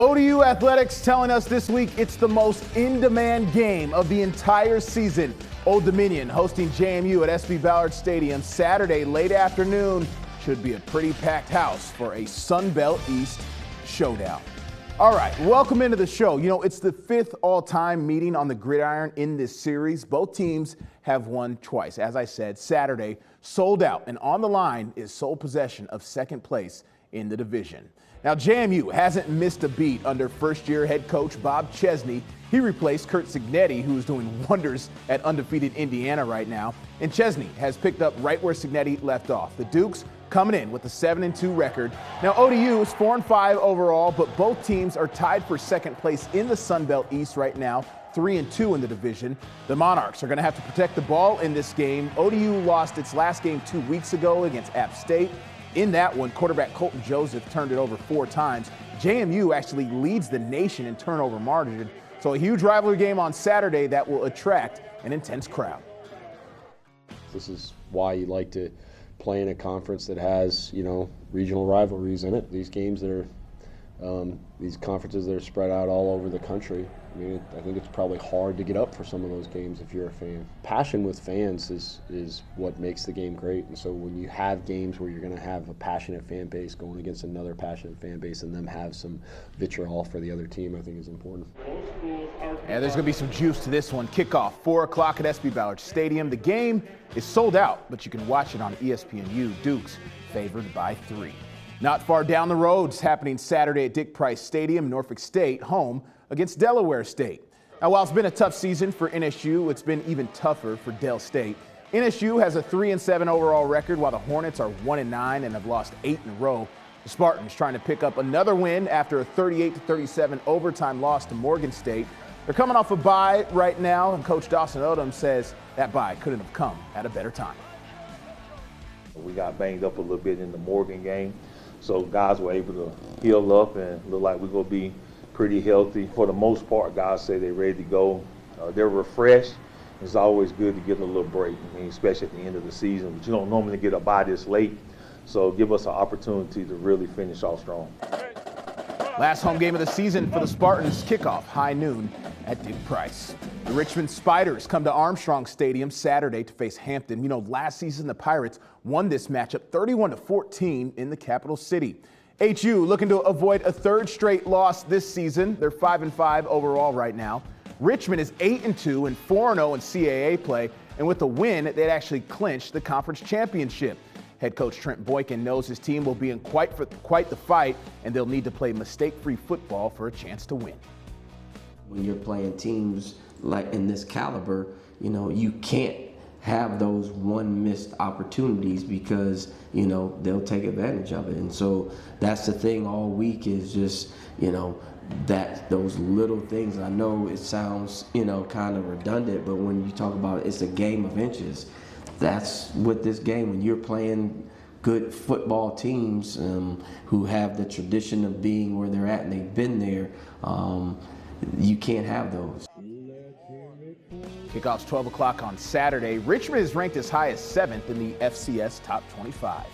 ODU Athletics telling us this week it's the most in-demand game of the entire season. Old Dominion hosting JMU at SB Ballard Stadium Saturday late afternoon. Should be a pretty packed house for a Sun Belt East showdown. All right, welcome into the show. You know, it's the fifth all-time meeting on the gridiron in this series. Both teams have won twice. As I said, Saturday sold out, and on the line is sole possession of second place in the division. Now, JMU hasn't missed a beat under first-year head coach Bob Chesney. He replaced Curt Cignetti, who is doing wonders at undefeated Indiana right now. And Chesney has picked up right where Cignetti left off. The Dukes coming in with a 7-2 record. Now, ODU is 4-5 overall, but both teams are tied for second place in the Sun Belt East right now, 3-2 in the division. The Monarchs are going to have to protect the ball in this game. ODU lost its last game 2 weeks ago against App State. In that one, quarterback Colton Joseph turned it over 4 times. JMU actually leads the nation in turnover margin. So a huge rivalry game on Saturday that will attract an intense crowd. This is why you like to play in a conference that has, regional rivalries in it. These games that are, these conferences that are spread out all over the country. I mean, I think it's probably hard to get up for some of those games if you're a fan. Passion with fans is what makes the game great. And so when you have games where you're going to have a passionate fan base going against another passionate fan base and them have some vitriol for the other team, I think is important. And there's going to be some juice to this one. Kickoff 4 o'clock at SB Ballard Stadium. The game is sold out, but you can watch it on ESPNU. Dukes favored by 3. Not far down the road, it's happening Saturday at Dick Price Stadium, Norfolk State, home against Delaware State. Now, while it's been a tough season for NSU, it's been even tougher for Del State. NSU has a 3-7 overall record, while the Hornets are 1-9 and have lost 8 in a row. The Spartans trying to pick up another win after a 38-37 overtime loss to Morgan State. They're coming off a bye right now, and Coach Dawson Odom says that bye couldn't have come at a better time. We got banged up a little bit in the Morgan game, so guys were able to heal up and look like we're going to be pretty healthy. For the most part, guys say they're ready to go. They're refreshed. It's always good to get a little break, especially at the end of the season. But you don't normally get a bye this late, so give us an opportunity to really finish off strong. Last home game of the season for the Spartans, kickoff high noon at Dick Price. The Richmond Spiders come to Armstrong Stadium Saturday to face Hampton. Last season the Pirates won this matchup 31-14 in the capital city. HU looking to avoid a 3rd straight loss this season. They're 5-5 overall right now. Richmond is 8-2 and 4-0 in CAA play, and with a win, they'd actually clinch the conference championship. Head coach Trent Boykin knows his team will be in quite the fight, and they'll need to play mistake-free football for a chance to win. When you're playing teams like in this caliber, you can't have those one missed opportunities because, they'll take advantage of it. And so that's the thing all week is just, that those little things. I know it sounds, kind of redundant, but when you talk about it's a game of inches, that's what this game, when you're playing good football teams who have the tradition of being where they're at and they've been there, you can't have those. Kickoff's 12 o'clock on Saturday. Richmond is ranked as high as 7th in the FCS Top 25.